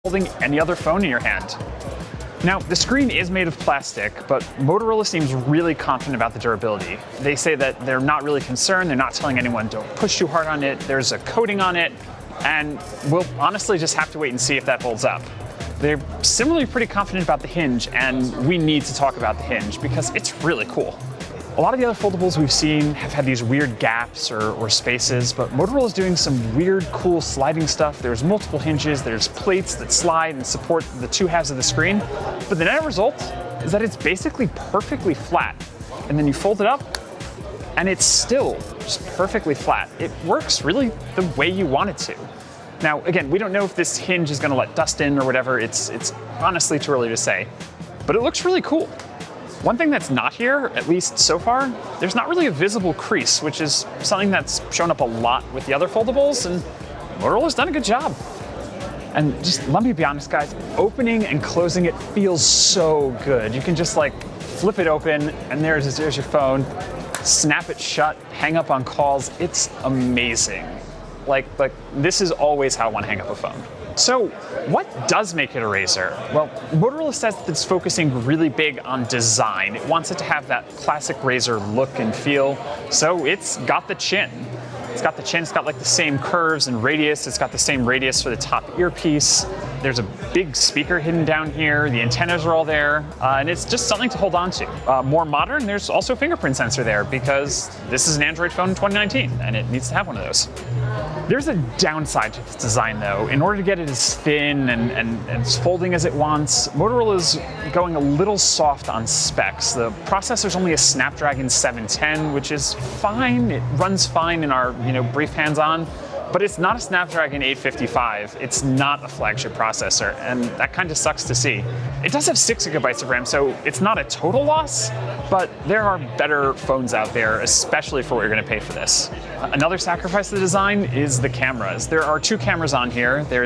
holding any other phone in your hand. Now, the screen is made of plastic, but Motorola seems really confident about the durability. They say that they're not really concerned, they're not telling anyone don't push too hard on it, there's a coating on it, and we'll honestly just have to wait and see if that holds up. They're similarly pretty confident about the hinge, and we need to talk about the hinge because it's really cool. A lot of the other foldables we've seen have had these weird gaps or spaces, but Motorola is doing some weird, cool sliding stuff. There's multiple hinges, there's plates that slide and support the two halves of the screen, but the net result is that it's basically perfectly flat. And then you fold it up, and it's still just perfectly flat. It works really the way you want it to. Now, again, we don't know if this hinge is gonna let dust in or whatever. It's honestly too early to say, but it looks really cool. One thing that's not here, at least so far, there's not really a visible crease, which is something that's shown up a lot with the other foldables, and Motorola's done a good job. And just let me be honest, guys, opening and closing it feels so good. You can just like flip it open, and there's your phone, snap it shut, hang up on calls. It's amazing. Like this is always how I want to hang up a phone. So what does make it a Razr? Well, Motorola says that it's focusing really big on design. It wants it to have that classic Razr look and feel. So it's got the chin. It's got the chin, it's got like the same curves and radius. It's got the same radius for the top earpiece. There's a big speaker hidden down here. The antennas are all there. And it's just something to hold on to. More modern, there's also a fingerprint sensor there because this is an Android phone in 2019 and it needs to have one of those. There's a downside to this design though. In order to get it as thin and as folding as it wants, Motorola's going a little soft on specs. The processor's only a Snapdragon 710, which is fine. It runs fine in our brief hands-on, but it's not a Snapdragon 855. It's not a flagship processor, and that kind of sucks to see. It does have 6 GB of RAM, so it's not a total loss, but there are better phones out there, especially for what you're gonna pay for this. Another sacrifice to the design is the cameras. There are 2 cameras on here. There's